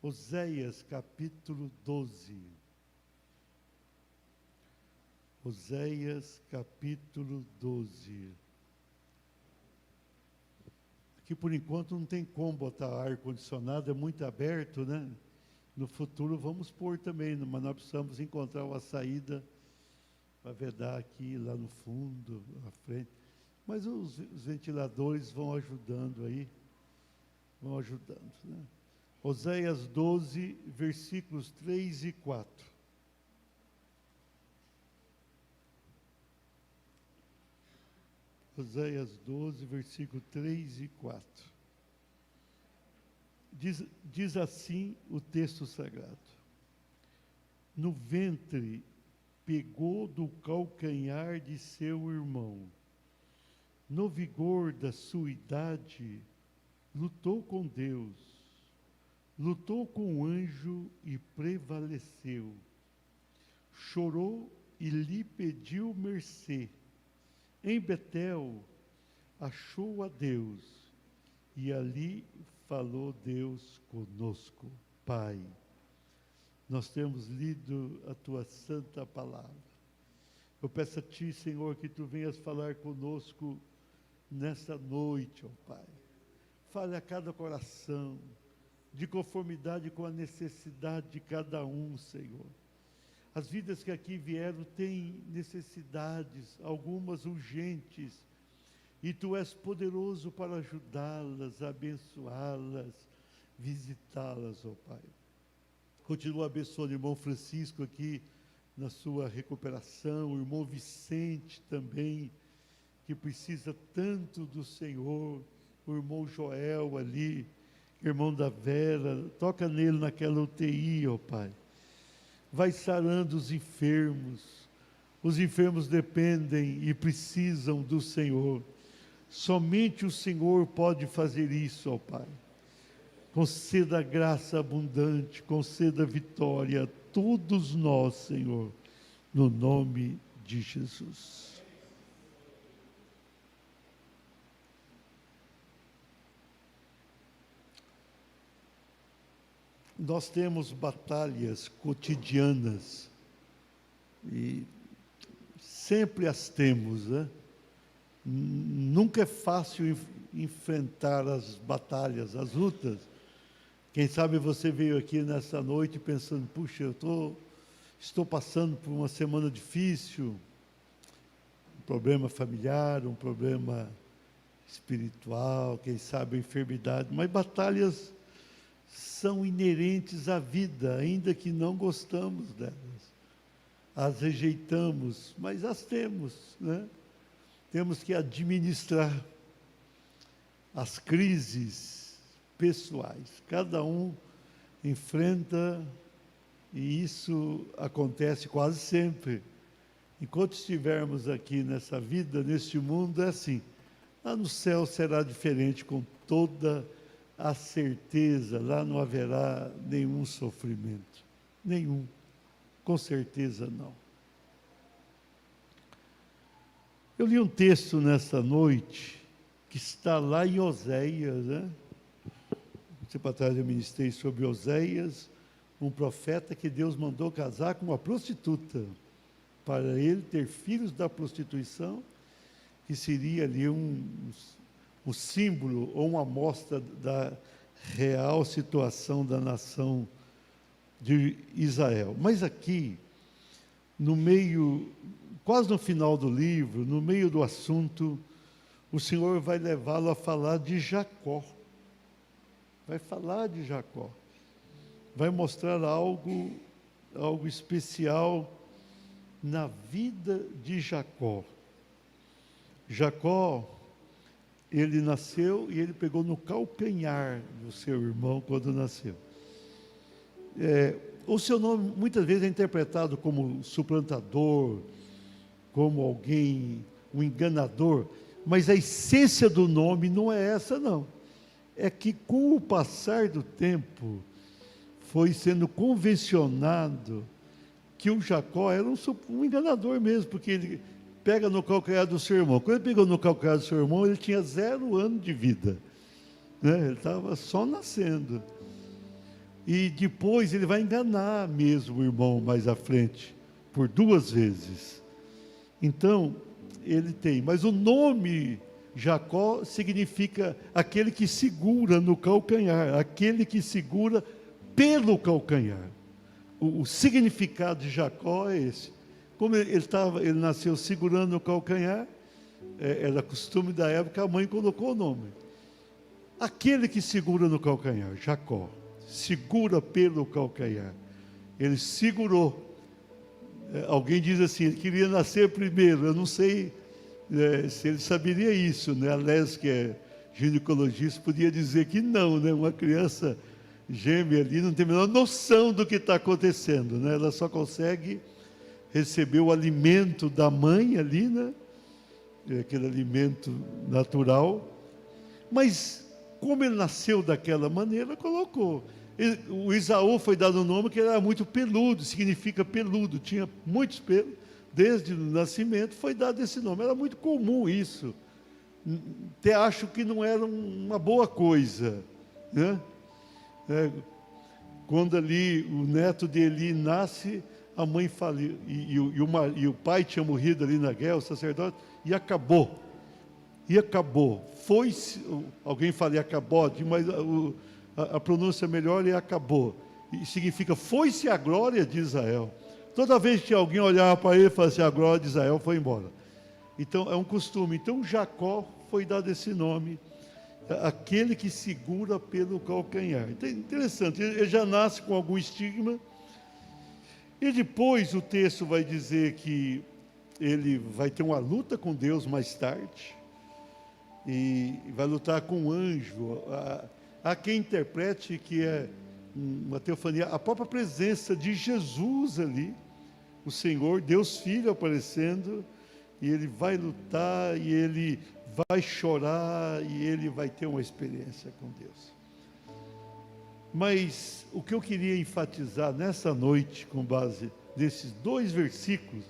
Oséias capítulo 12. Oséias capítulo 12. Aqui por enquanto não tem como botar ar-condicionado, é muito aberto, né? No futuro vamos pôr também, mas nós precisamos encontrar uma saída para vedar aqui, lá no fundo, à frente. Mas os ventiladores vão ajudando aí, vão ajudando, né? Oséias 12, versículos 3 e 4. Oséias 12, versículo 3 e 4. Diz assim o texto sagrado: no ventre pegou do calcanhar de seu irmão, no vigor da sua idade lutou com Deus, lutou com o anjo e prevaleceu, chorou e lhe pediu mercê. Em Betel achou a Deus, e ali falou Deus conosco. Pai, nós temos lido a Tua santa palavra. Eu peço a Ti, Senhor, que Tu venhas falar conosco nessa noite, ó Pai. Fale a cada coração, de conformidade com a necessidade de cada um, Senhor. As vidas que aqui vieram têm necessidades, algumas urgentes, e Tu és poderoso para ajudá-las, abençoá-las, visitá-las, ó Pai. Continua abençoando o irmão Francisco aqui na sua recuperação, o irmão Vicente também, que precisa tanto do Senhor, o irmão Joel ali, irmão da Vera, toca nele naquela UTI, ó Pai. Vai sarando os enfermos dependem e precisam do Senhor. Somente o Senhor pode fazer isso, ó Pai. Conceda graça abundante, conceda vitória a todos nós, Senhor, no nome de Jesus. Nós temos batalhas cotidianas e sempre as temos, né? Nunca é fácil enfrentar as batalhas, as lutas. Quem sabe você veio aqui nessa noite pensando, puxa, estou passando por uma semana difícil, um problema familiar, um problema espiritual, quem sabe a enfermidade, mas batalhas são inerentes à vida, ainda que não gostamos delas. As rejeitamos, mas as temos, né? Temos que administrar as crises pessoais. Cada um enfrenta, e isso acontece quase sempre. Enquanto estivermos aqui nessa vida, neste mundo, é assim. Lá no céu será diferente, com toda a certeza, lá não haverá nenhum sofrimento, nenhum, com certeza não. Eu li um texto nessa noite, que está lá em Oséias, né? Um tempo atrás eu ministrei sobre Oséias, um profeta que Deus mandou casar com uma prostituta, para ele ter filhos da prostituição, que seria ali um símbolo ou uma amostra da real situação da nação de Israel. Mas aqui, no meio, quase no final do livro, no meio do assunto, o Senhor vai levá-lo a falar de Jacó. Vai falar de Jacó. Vai mostrar algo especial na vida de Jacó. Jacó, ele nasceu e ele pegou no calcanhar do seu irmão quando nasceu. O seu nome muitas vezes é interpretado como suplantador, como alguém, um enganador, mas a essência do nome não é essa, não. É que com o passar do tempo, foi sendo convencionado que o Jacó era um enganador mesmo, porque ele pega no calcanhar do seu irmão. Quando ele pegou no calcanhar do seu irmão, ele tinha 0 ano de vida, né? Ele estava só nascendo. E depois ele vai enganar mesmo o irmão mais à frente, por 2 vezes. Então, ele tem, mas o nome Jacó significa aquele que segura no calcanhar, aquele que segura pelo calcanhar. O significado de Jacó é esse. Como ele nasceu segurando no calcanhar, era costume da época, a mãe colocou o nome. Aquele que segura no calcanhar, Jacó, segura pelo calcanhar. Ele segurou. Alguém diz assim, ele queria nascer primeiro. Eu não sei se ele saberia isso, né? A Les, que é ginecologista, podia dizer que não, né? Uma criança gêmea ali não tem a menor noção do que está acontecendo, né? Ela só consegue receber o alimento da mãe ali, né? Aquele alimento natural. Mas como ele nasceu daquela maneira, colocou. O Isaú foi dado o nome que ele era muito peludo, significa peludo, tinha muitos pelos, desde o nascimento foi dado esse nome. Era muito comum isso. Até acho que não era uma boa coisa, né? Quando ali o neto de Eli nasce, a mãe fala, e o pai tinha morrido ali na guerra, o sacerdote, e acabou. E acabou. Foi-se, alguém fala e acabou, mas a pronúncia melhor é acabou. E significa, foi-se a glória de Israel. Toda vez que alguém olhava para ele e falava assim, a glória de Israel foi embora. Então, é um costume. Então, Jacó foi dado esse nome, aquele que segura pelo calcanhar. Então, interessante, ele já nasce com algum estigma. E depois o texto vai dizer que ele vai ter uma luta com Deus mais tarde. E vai lutar com um anjo. Há quem interprete que é uma teofania, a própria presença de Jesus ali, o Senhor, Deus Filho aparecendo, e ele vai lutar, e ele vai chorar, e ele vai ter uma experiência com Deus. Mas o que eu queria enfatizar nessa noite, com base nesses 2 versículos,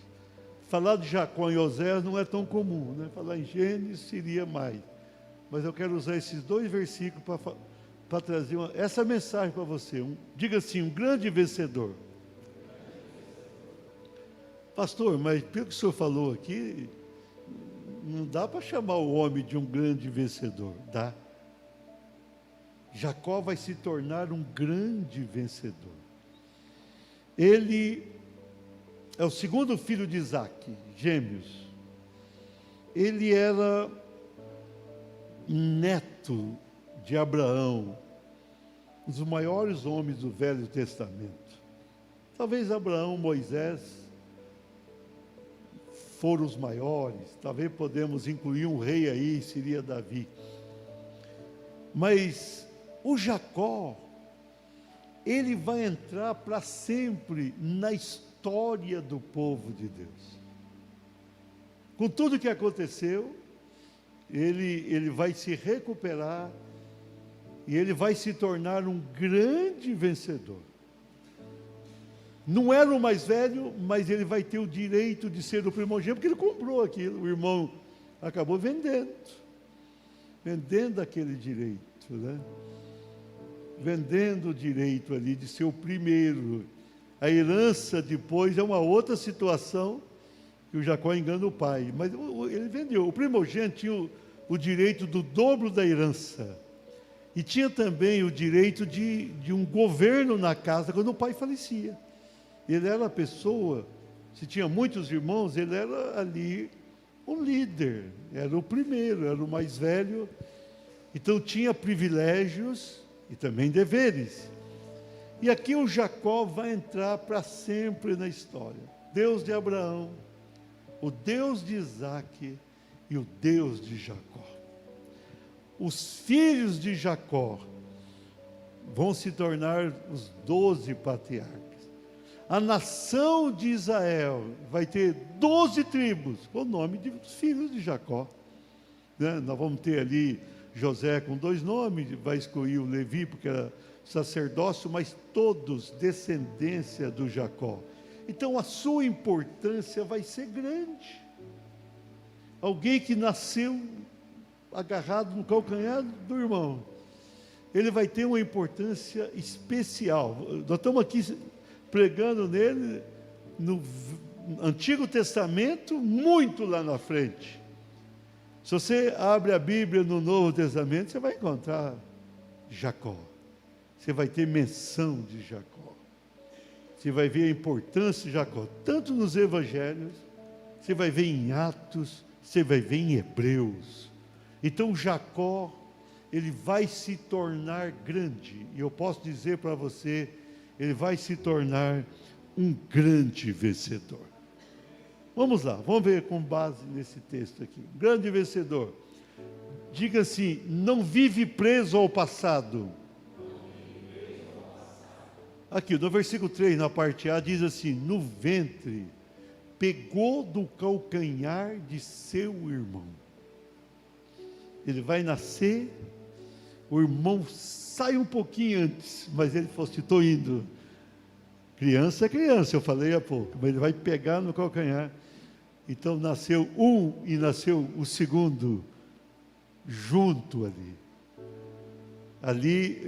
falar de Jacó e Osés não é tão comum, né? Falar em Gênesis seria mais. Mas eu quero usar esses 2 versículos para trazer essa mensagem para você. Diga assim, um grande vencedor. Pastor, mas pelo que o senhor falou aqui, não dá para chamar o homem de um grande vencedor. Dá. Jacó vai se tornar um grande vencedor. Ele é o segundo filho de Isaac, gêmeos. Ele era neto de Abraão, um dos maiores homens do Velho Testamento. Talvez Abraão, Moisés foram os maiores, talvez podemos incluir um rei aí, seria Davi. Mas o Jacó, ele vai entrar para sempre na história do povo de Deus. Com tudo que aconteceu, ele vai se recuperar e ele vai se tornar um grande vencedor. Não era o mais velho, mas ele vai ter o direito de ser o primogênito, porque ele comprou aquilo. O irmão acabou vendendo aquele direito, né? Vendendo o direito ali de ser o primeiro. A herança depois é uma outra situação, que o Jacó engana o pai, mas ele vendeu. O primogênito tinha o direito do dobro da herança, e tinha também o direito de um governo na casa quando o pai falecia. Ele era a pessoa, se tinha muitos irmãos, ele era ali o líder, era o primeiro, era o mais velho, então tinha privilégios e também deveres. E aqui o Jacó vai entrar para sempre na história. Deus de Abraão, o Deus de Isaac e o Deus de Jacó. Os filhos de Jacó vão se tornar os 12 patriarcas. A nação de Israel vai ter 12 tribos, com o nome dos filhos de Jacó. Né? Nós vamos ter ali José com 2 nomes, vai excluir o Levi, porque era sacerdócio, mas todos descendência do Jacó. Então a sua importância vai ser grande. Alguém que nasceu agarrado no calcanhar do irmão, ele vai ter uma importância especial. Nós estamos aqui pregando nele no Antigo Testamento, muito lá na frente. Se você abre a Bíblia no Novo Testamento, você vai encontrar Jacó. Você vai ter menção de Jacó. Você vai ver a importância de Jacó, tanto nos Evangelhos, você vai ver em Atos, você vai ver em Hebreus. Então Jacó, ele vai se tornar grande, e eu posso dizer para você, ele vai se tornar um grande vencedor. Vamos lá, vamos ver com base nesse texto aqui. Grande vencedor. Diga assim: não vive preso ao passado. Aqui, no versículo 3, na parte A, diz assim: no ventre, pegou do calcanhar de seu irmão. Ele vai nascer, o irmão sai um pouquinho antes, mas ele falou assim: estou indo. Criança é criança, eu falei há pouco, mas ele vai pegar no calcanhar. Então nasceu um e nasceu o segundo, junto ali. Ali,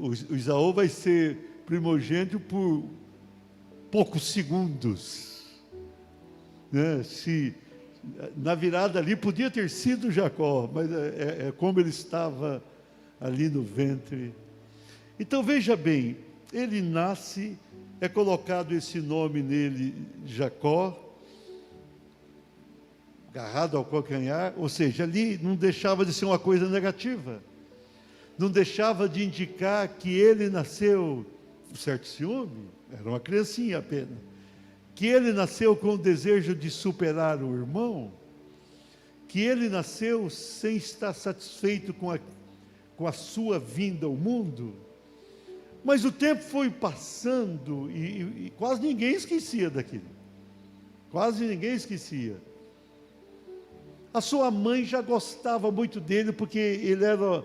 o Esaú vai ser primogênito por poucos segundos, né? Na virada ali podia ter sido Jacó, mas é como ele estava ali no ventre. Então veja bem, ele nasce, é colocado esse nome nele, Jacó, agarrado ao calcanhar, ou seja, ali não deixava de ser uma coisa negativa, não deixava de indicar que ele nasceu com certo ciúme, era uma criancinha apenas, que ele nasceu com o desejo de superar o irmão, que ele nasceu sem estar satisfeito com a sua vinda ao mundo. Mas o tempo foi passando e quase ninguém esquecia daquilo, quase ninguém esquecia. A sua mãe já gostava muito dele, porque ele era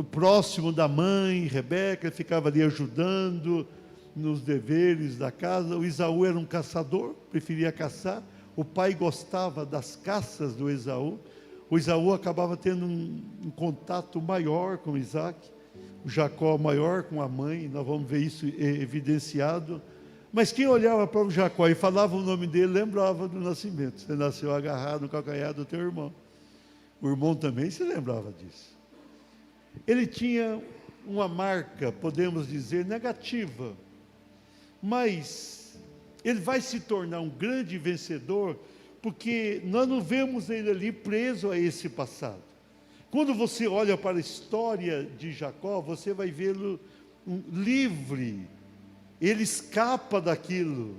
próximo da mãe, Rebeca, ficava ali ajudando nos deveres da casa. O Esaú era um caçador, preferia caçar. O pai gostava das caças do Esaú. O Esaú acabava tendo um contato maior com Isaac. O Jacó maior com a mãe, nós vamos ver isso evidenciado. Mas quem olhava para o Jacó e falava o nome dele, lembrava do nascimento. Você nasceu agarrado no calcanhar do teu irmão. O irmão também se lembrava disso. Ele tinha uma marca, podemos dizer, negativa. Mas ele vai se tornar um grande vencedor, porque nós não vemos ele ali preso a esse passado. Quando você olha para a história de Jacó, você vai vê-lo livre. Ele escapa daquilo.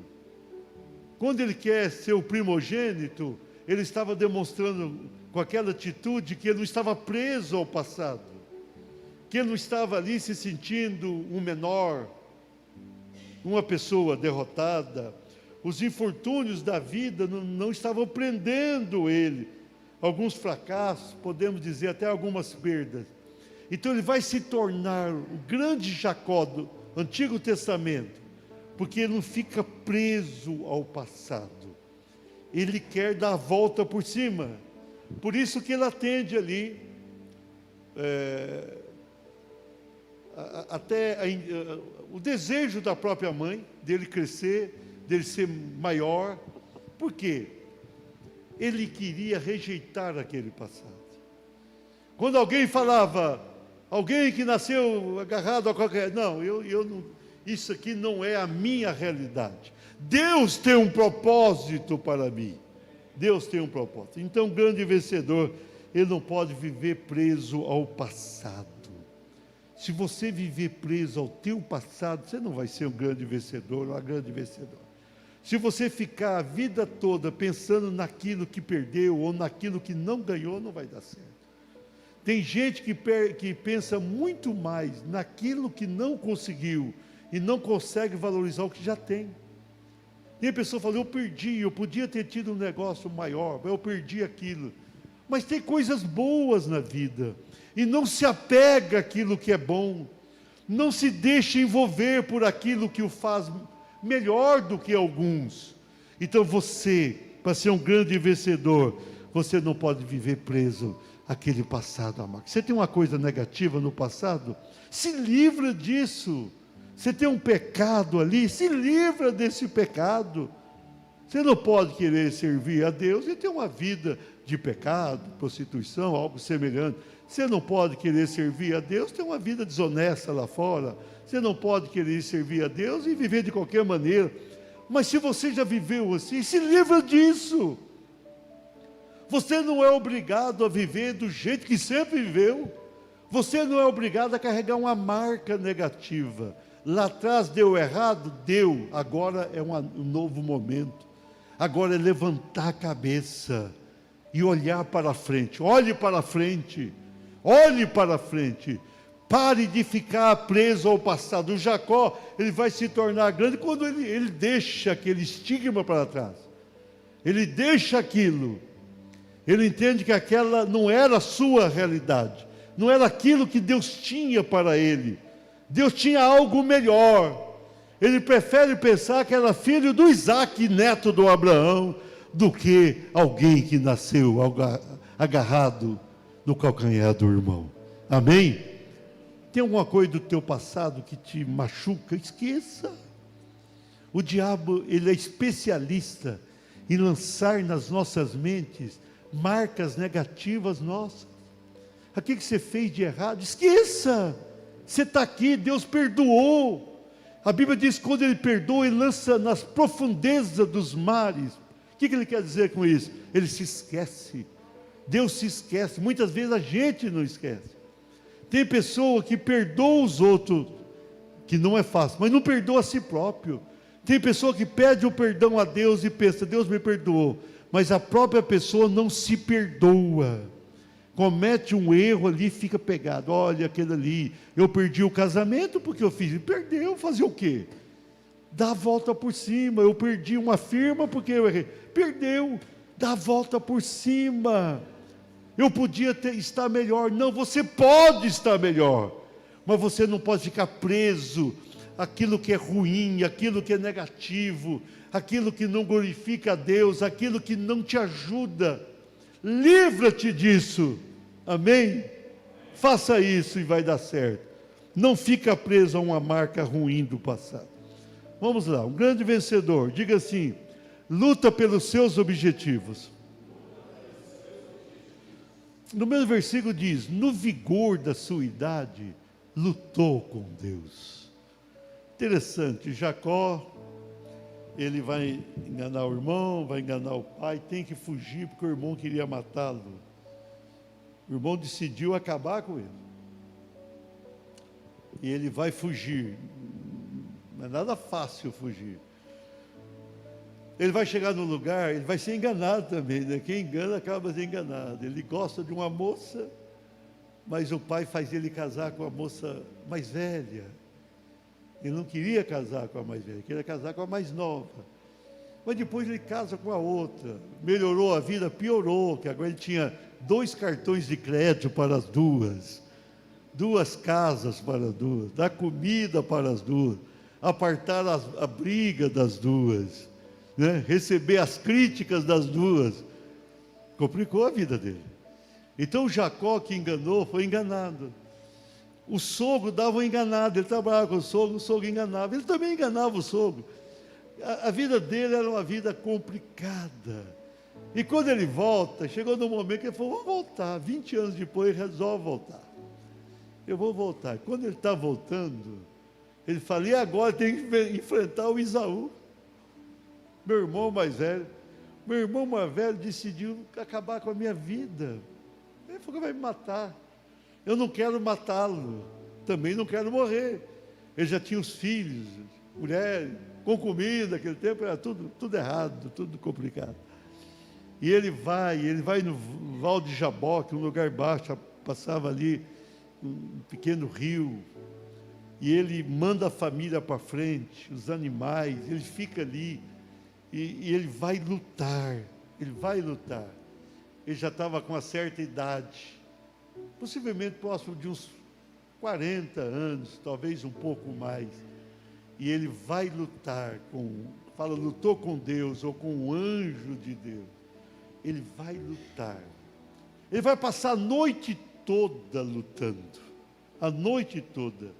Quando ele quer ser o primogênito, ele estava demonstrando com aquela atitude que ele não estava preso ao passado, que ele não estava ali se sentindo um menor, uma pessoa derrotada. Os infortúnios da vida não estavam prendendo ele. Alguns fracassos, podemos dizer até algumas perdas. Então ele vai se tornar o grande Jacó do Antigo Testamento, porque ele não fica preso ao passado. Ele quer dar a volta por cima. Por isso que ele atende ali o desejo da própria mãe, dele crescer, dele ser maior. Por quê? Ele queria rejeitar aquele passado. Quando alguém falava, alguém que nasceu agarrado a qualquer... Não, eu não, isso aqui não é a minha realidade. Deus tem um propósito para mim. Deus tem um propósito. Então, grande vencedor, ele não pode viver preso ao passado. Se você viver preso ao teu passado, você não vai ser um grande vencedor ou uma grande vencedora. Se você ficar a vida toda pensando naquilo que perdeu ou naquilo que não ganhou, não vai dar certo. Tem gente que pensa muito mais naquilo que não conseguiu e não consegue valorizar o que já tem. E a pessoa fala, eu podia ter tido um negócio maior, eu perdi aquilo. Mas tem coisas boas na vida, e não se apega àquilo que é bom, não se deixa envolver por aquilo que o faz melhor do que alguns. Então você, para ser um grande vencedor, você não pode viver preso aquele passado amargo. Você tem uma coisa negativa no passado? Se livra disso. Você tem um pecado ali? Se livra desse pecado. Você não pode querer servir a Deus e ter uma vida de pecado, prostituição, algo semelhante. Você não pode querer servir a Deus e ter uma vida desonesta lá fora. Você não pode querer servir a Deus e viver de qualquer maneira. Mas se você já viveu assim, se livra disso. Você não é obrigado a viver do jeito que sempre viveu. Você não é obrigado a carregar uma marca negativa. Lá atrás deu errado? Deu. Agora é um novo momento. Agora é levantar a cabeça e olhar para frente. Olhe para frente. Olhe para frente. Pare de ficar preso ao passado. O Jacó, ele vai se tornar grande quando ele deixa aquele estigma para trás. Ele deixa aquilo. Ele entende que aquela não era a sua realidade. Não era aquilo que Deus tinha para ele. Deus tinha algo melhor. Ele prefere pensar que era filho do Isaac, neto do Abraão, do que alguém que nasceu agarrado no calcanhar do irmão. Amém? Tem alguma coisa do teu passado que te machuca? Esqueça. O diabo, ele é especialista em lançar nas nossas mentes marcas negativas nossas. Aquilo que você fez de errado, esqueça. Você está aqui, Deus perdoou. A Bíblia diz que quando Ele perdoa, Ele lança nas profundezas dos mares. O que Ele quer dizer com isso? Ele se esquece. Deus se esquece. Muitas vezes a gente não esquece. Tem pessoa que perdoa os outros, que não é fácil, mas não perdoa a si próprio. Tem pessoa que pede o perdão a Deus e pensa, Deus me perdoou, mas a própria pessoa não se perdoa. Comete um erro ali, fica pegado. Olha aquele ali, eu perdi o casamento porque eu fiz. Perdeu, fazer o quê? Dá a volta por cima. Eu perdi uma firma porque eu errei. Perdeu, dá a volta por cima. Eu podia estar melhor. Não, você pode estar melhor, mas você não pode ficar preso àquilo que é ruim, aquilo que é negativo, aquilo que não glorifica a Deus, aquilo que não te ajuda. Livra-te disso. Amém? Faça isso e vai dar certo. Não fica preso a uma marca ruim do passado. Vamos lá, um grande vencedor, diga assim: luta pelos seus objetivos. No mesmo versículo diz, no vigor da sua idade, lutou com Deus. Interessante, Jacó, ele vai enganar o irmão, vai enganar o pai, tem que fugir porque o irmão queria matá-lo. O irmão decidiu acabar com ele. E ele vai fugir. Não é nada fácil fugir. Ele vai chegar no lugar, ele vai ser enganado também, né? Quem engana acaba sendo enganado. Ele gosta de uma moça, mas o pai faz ele casar com a moça mais velha. Ele não queria casar com a mais velha, queria casar com a mais nova. Mas depois ele casa com a outra. Melhorou a vida, piorou, que agora ele tinha 2 cartões de crédito para as duas, 2 casas para as duas, dar comida para as duas, apartar a briga das duas, né? Receber as críticas das duas. Complicou a vida dele. Então o Jacó que enganou, foi enganado. O sogro dava um enganado, ele trabalhava com o sogro enganava, ele também enganava o sogro. A vida dele era uma vida complicada. E quando ele volta, chegou no momento que ele falou, vou voltar. 20 anos depois ele resolve voltar. Eu vou voltar. E quando ele está voltando, ele fala, e agora tem que enfrentar o Isaú, meu irmão mais velho. Meu irmão mais velho decidiu acabar com a minha vida. Ele falou que vai me matar. Eu não quero matá-lo, também não quero morrer. Ele já tinha os filhos, mulher, com comida, naquele tempo era tudo errado, tudo complicado. E ele vai no Val de Jaboque, um lugar baixo, passava ali um pequeno rio, e ele manda a família para frente, os animais, ele fica ali, e ele vai lutar, ele já estava com uma certa idade, possivelmente próximo de uns 40 anos, talvez um pouco mais, e ele vai lutar lutou com Deus, ou com o anjo de Deus, ele vai lutar, Ele vai passar a noite toda lutando, a noite toda.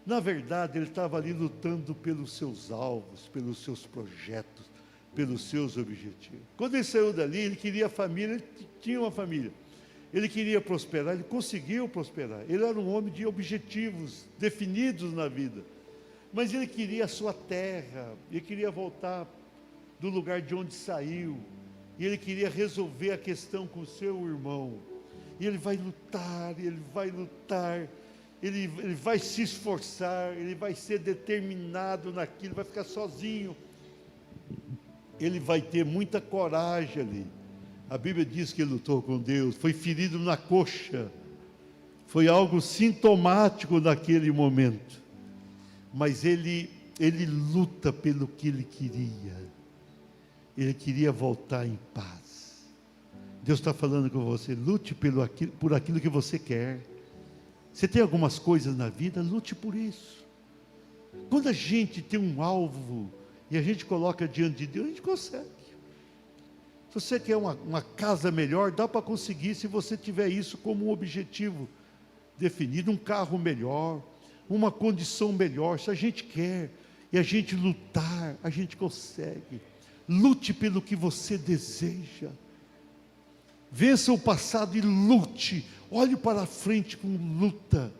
Na verdade, ele estava ali lutando pelos seus alvos, pelos seus projetos, pelos seus objetivos. Quando ele saiu dali, ele queria família, ele tinha uma família. Ele queria prosperar, ele conseguiu prosperar. Ele era um homem de objetivos definidos na vida. Mas ele queria a sua terra, ele queria voltar do lugar de onde saiu. E ele queria resolver a questão com o seu irmão. E ele vai lutar, ele vai se esforçar, ele vai ser determinado naquilo, vai ficar sozinho. Ele vai ter muita coragem ali. A Bíblia diz que ele lutou com Deus, foi ferido na coxa, foi algo sintomático naquele momento, mas ele luta pelo que ele queria voltar em paz. Deus está falando com você, lute por aquilo que você quer. Você tem algumas coisas na vida, lute por isso. Quando a gente tem um alvo, e a gente coloca diante de Deus, a gente consegue. Se você quer uma casa melhor, dá para conseguir se você tiver isso como um objetivo definido, um carro melhor, uma condição melhor. Se a gente quer e a gente lutar, a gente consegue. Lute pelo que você deseja. Vença o passado e lute. Olhe para frente com luta.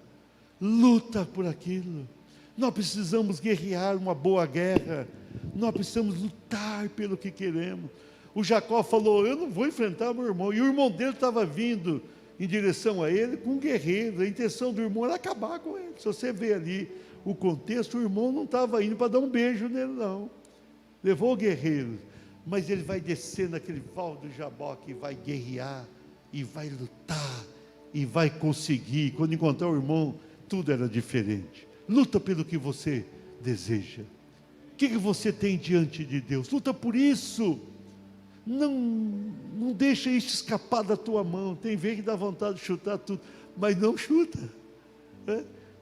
Luta por aquilo. Nós precisamos guerrear uma boa guerra. Nós precisamos lutar pelo que queremos. O Jacó falou, eu não vou enfrentar meu irmão. E o irmão dele estava vindo em direção a ele com um guerreiro. A intenção do irmão era acabar com ele. Se você vê ali o contexto, o irmão não estava indo para dar um beijo nele, não. Levou o guerreiro. Mas ele vai descer naquele val do Jaboque e vai guerrear, e vai lutar, e vai conseguir. Quando encontrar o irmão, tudo era diferente. Luta pelo que você deseja. O que você tem diante de Deus? Luta por isso. Não deixa isso escapar da tua mão. Tem vez que dá vontade de chutar tudo, mas não chuta.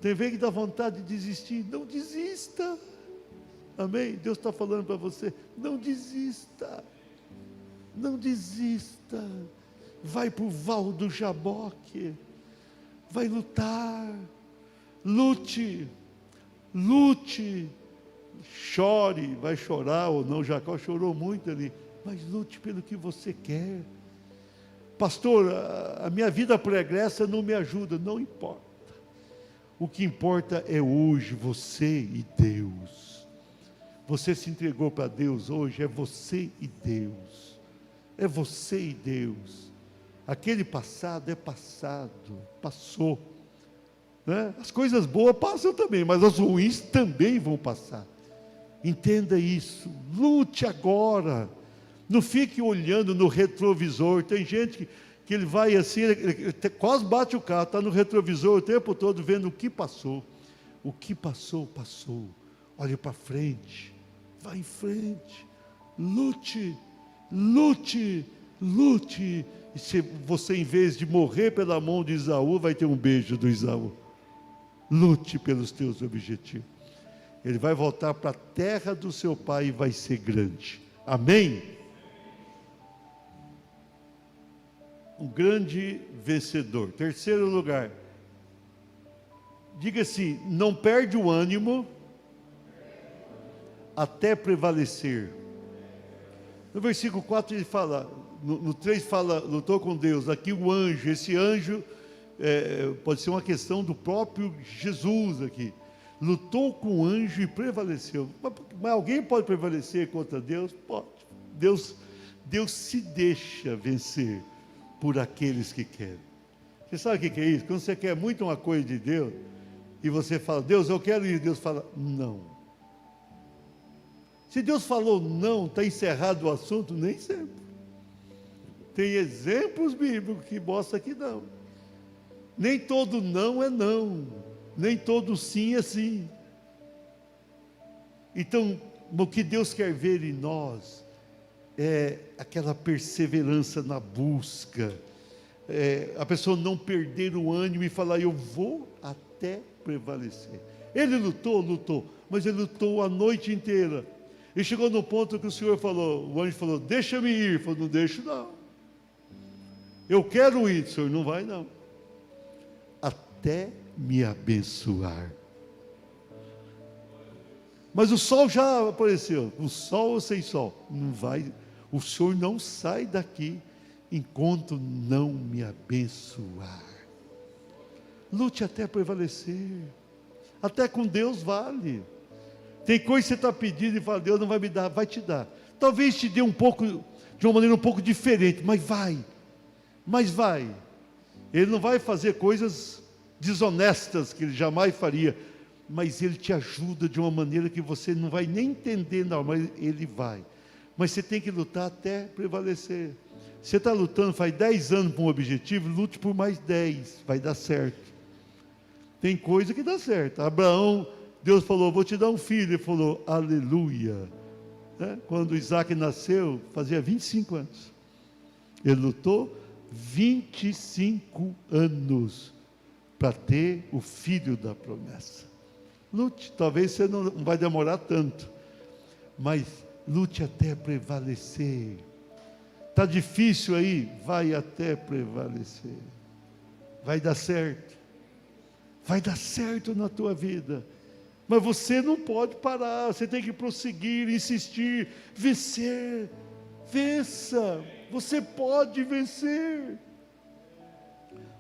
Tem vez que dá vontade de desistir, não desista. Amém? Deus está falando para você, não desista. Não desista. Vai para o val do Jaboque. Vai lutar. Lute. Chore, vai chorar ou não. Jacó chorou muito ali. Mas lute pelo que você quer. Pastor, a minha vida pregressa não me ajuda. Não importa. O que importa é hoje, você e Deus. Você se entregou para Deus hoje, é você e Deus. É você e Deus. Aquele passado é passado, passou. Né? As coisas boas passam também, mas as ruins também vão passar. Entenda isso. Lute agora. Não fique olhando no retrovisor. Tem gente que ele vai assim, ele quase bate o carro, está no retrovisor o tempo todo vendo o que passou. O que passou, passou. Olhe para frente. Vá em frente. Lute. E se você, em vez de morrer pela mão de Esaú, vai ter um beijo do Esaú. Lute pelos teus objetivos. Ele vai voltar para a terra do seu pai e vai ser grande. Amém? Um grande vencedor. Terceiro lugar. Diga assim, não perde o ânimo até prevalecer. No versículo 4 ele fala, no 3 fala, lutou com Deus. Aqui o anjo, esse anjo, pode ser uma questão do próprio Jesus aqui. Lutou com o anjo e prevaleceu. Mas alguém pode prevalecer contra Deus? Pode. Deus se deixa vencer por aqueles que querem. Você sabe o que é isso? Quando você quer muito uma coisa de Deus, e você fala, Deus, eu quero ir, Deus fala, não. Se Deus falou não, está encerrado o assunto, nem sempre. Tem exemplos bíblicos que mostram que não. Nem todo não é não. Nem todo sim é sim. Então, o que Deus quer ver em nós é aquela perseverança na busca, a pessoa não perder o ânimo e falar, eu vou até prevalecer. Ele lutou, mas ele lutou a noite inteira, e chegou no ponto que o Senhor falou, o anjo falou, deixa-me ir. Ele falou, não deixo não. Eu quero ir. O senhor não vai, não. Até me abençoar. Mas o sol já apareceu. O sol ou sem sol? Não vai. O senhor não sai daqui enquanto não me abençoar. Lute até prevalecer. Até com Deus vale. Tem coisa que você está pedindo e fala, Deus não vai me dar, vai te dar. Talvez te dê um pouco, de uma maneira um pouco diferente, mas vai. Mas vai. Ele não vai fazer coisas desonestas que ele jamais faria, mas ele te ajuda de uma maneira que você não vai nem entender, não, mas ele vai. Mas você tem que lutar até prevalecer. Você está lutando faz 10 anos por um objetivo, lute por mais 10, vai dar certo. Tem coisa que dá certo. Abraão, Deus falou, vou te dar um filho. Ele falou, aleluia. Quando Isaac nasceu, fazia 25 anos. Ele lutou 25 anos para ter o filho da promessa. Lute, talvez você não vai demorar tanto, mas lute até prevalecer. Está difícil aí? Vai até prevalecer. Vai dar certo. Vai dar certo na tua vida. Mas você não pode parar, você tem que prosseguir, insistir, vencer. Vença, você pode vencer.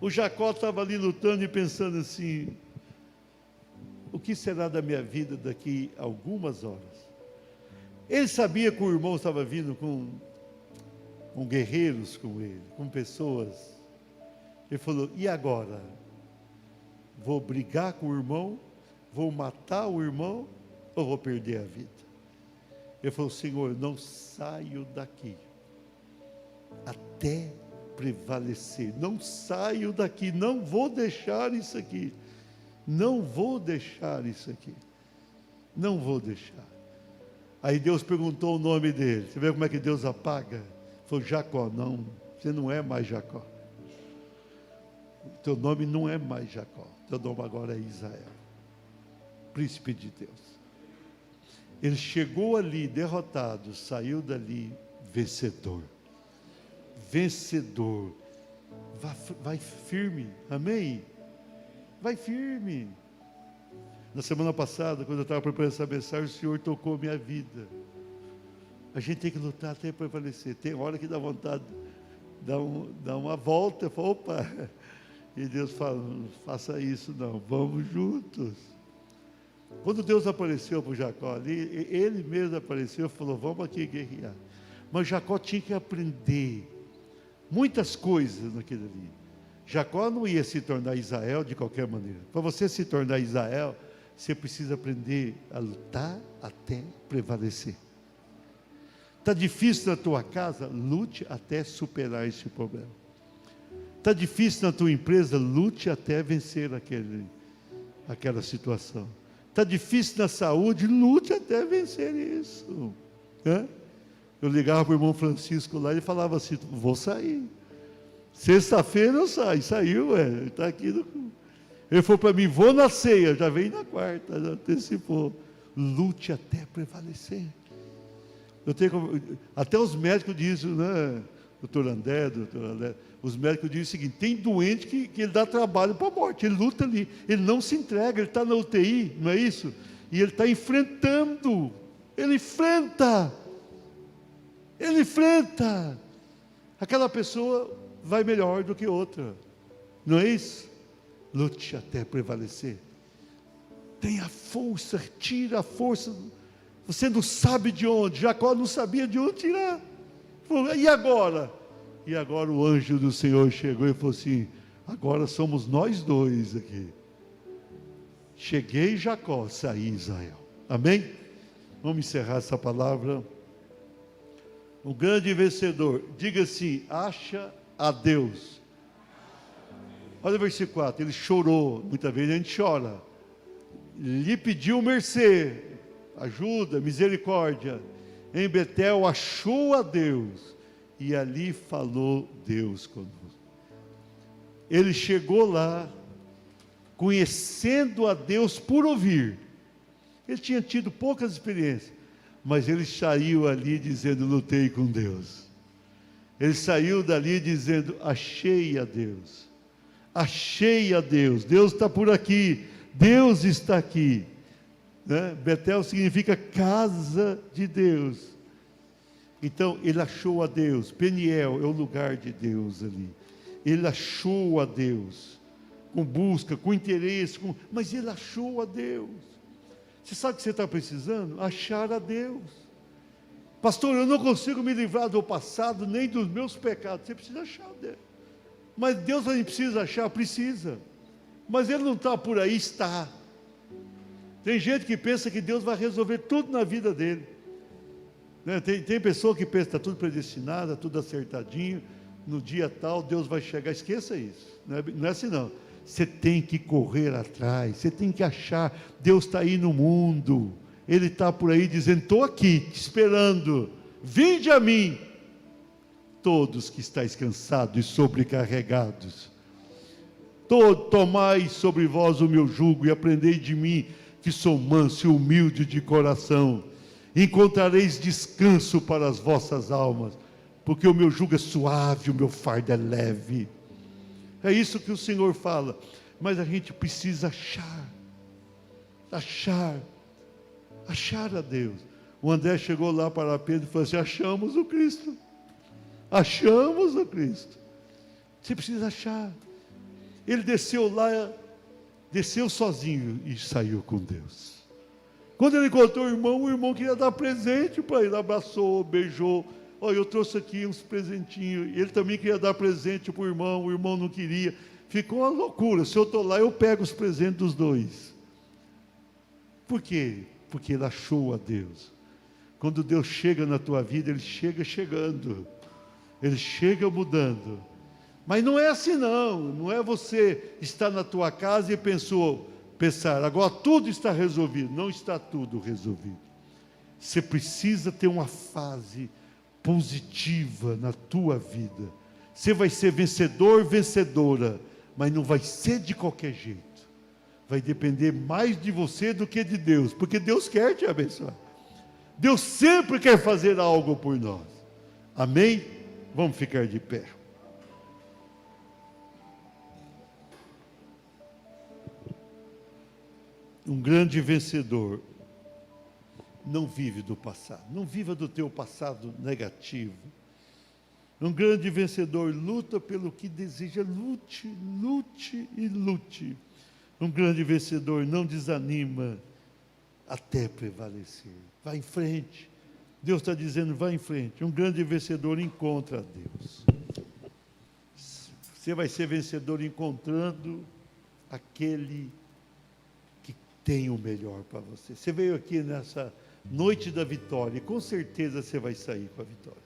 O Jacó estava ali lutando e pensando assim, o que será da minha vida daqui a algumas horas? Ele sabia que o irmão estava vindo com guerreiros com ele, com pessoas. Ele falou, e agora? Vou brigar com o irmão? Vou matar o irmão? Ou vou perder a vida? Ele falou, Senhor, não saio daqui até prevalecer. Não saio daqui, não vou deixar isso aqui. Não vou deixar isso aqui. Não vou deixar. Aí Deus perguntou o nome dele. Você vê como é que Deus apaga? Ele falou, Jacó. Não, você não é mais Jacó. Teu nome não é mais Jacó. Teu nome agora é Israel. Príncipe de Deus. Ele chegou ali derrotado, saiu dali vencedor. Vencedor. Vai firme, amém? Vai firme. Na semana passada, quando eu estava preparando essa mensagem, o Senhor tocou minha vida. A gente tem que lutar até prevalecer. Tem hora que dá vontade de dar uma volta, fala, opa, e Deus fala, não faça isso não, vamos juntos. Quando Deus apareceu para o Jacó ali, ele mesmo apareceu e falou, vamos aqui guerrear. Mas Jacó tinha que aprender muitas coisas naquele ali. Jacó não ia se tornar Israel de qualquer maneira. Para você se tornar Israel, você precisa aprender a lutar até prevalecer. Está difícil na tua casa? Lute até superar esse problema. Está difícil na tua empresa? Lute até vencer aquela situação. Está difícil na saúde? Lute até vencer isso. Eu ligava para o irmão Francisco lá e ele falava assim, vou sair. Sexta-feira eu saio. Saiu, ele está aqui. Ele falou para mim, vou na ceia, já veio na quarta, já antecipou. Lute até prevalecer. Até os médicos dizem, né? Doutor André, os médicos dizem o seguinte, tem doente que ele dá trabalho para a morte, ele luta ali, ele não se entrega, ele está na UTI, não é isso? E ele está enfrentando, ele enfrenta, aquela pessoa vai melhor do que outra, não é isso? Lute até prevalecer, tenha força, tira a força, você não sabe de onde, Jacó não sabia de onde tirar, e agora? E agora o anjo do Senhor chegou e falou assim, agora somos nós dois aqui, cheguei Jacó, saí Israel, amém? Vamos encerrar essa palavra. O grande vencedor, diga assim, acha a Deus. Olha o versículo 4, ele chorou, muitas vezes a gente chora, lhe pediu mercê, ajuda, misericórdia, em Betel achou a Deus, e ali falou Deus conosco. Ele chegou lá, conhecendo a Deus por ouvir, ele tinha tido poucas experiências, mas ele saiu ali dizendo, lutei com Deus. Ele saiu dali dizendo: achei a Deus, achei a Deus, Deus está por aqui, Deus está aqui, né? Betel significa casa de Deus. Então ele achou a Deus. Peniel é o lugar de Deus ali. Ele achou a Deus, com busca, com interesse, mas ele achou a Deus. Você sabe o que você está precisando? Achar a Deus. Pastor, eu não consigo me livrar do passado, nem dos meus pecados. Você precisa achar Deus. Mas Deus a gente precisa achar? Precisa. Mas Ele não está por aí, está. Tem gente que pensa que Deus vai resolver tudo na vida dele, né? Tem pessoa que pensa que está tudo predestinado, tudo acertadinho, no dia tal Deus vai chegar. Esqueça isso, não é assim não. Você tem que correr atrás, você tem que achar. Deus está aí no mundo, Ele está por aí dizendo: estou aqui, te esperando, vinde a mim, todos que estáis cansados e sobrecarregados, tomai sobre vós o meu jugo e aprendei de mim, que sou manso e humilde de coração, encontrareis descanso para as vossas almas, porque o meu jugo é suave, o meu fardo é leve. É isso que o Senhor fala, mas a gente precisa achar a Deus. O André chegou lá para Pedro e falou assim: achamos o Cristo, achamos o Cristo. Você precisa achar. Ele desceu lá, desceu sozinho e saiu com Deus. Quando ele encontrou o irmão queria dar presente para ele, abraçou, beijou. Olha, eu trouxe aqui uns presentinhos. Ele também queria dar presente para o irmão não queria. Ficou uma loucura. Se eu estou lá, eu pego os presentes dos dois. Por quê? Porque ele achou a Deus. Quando Deus chega na tua vida, Ele chega chegando, Ele chega mudando. Mas não é assim não é você estar na tua casa e pensar, agora tudo está resolvido. Não está tudo resolvido. Você precisa ter uma fase positiva na tua vida. Você vai ser vencedor, vencedora, mas não vai ser de qualquer jeito. Vai depender mais de você do que de Deus, porque Deus quer te abençoar. Deus sempre quer fazer algo por nós. Amém? Vamos ficar de pé. Um grande vencedor não vive do passado. Não viva do teu passado negativo. Um grande vencedor luta pelo que deseja. Lute, lute e lute. Um grande vencedor não desanima até prevalecer. Vai em frente. Deus está dizendo: vai em frente. Um grande vencedor encontra a Deus. Você vai ser vencedor encontrando aquele que tem o melhor para você. Você veio aqui nessa noite da vitória e com certeza você vai sair com a vitória.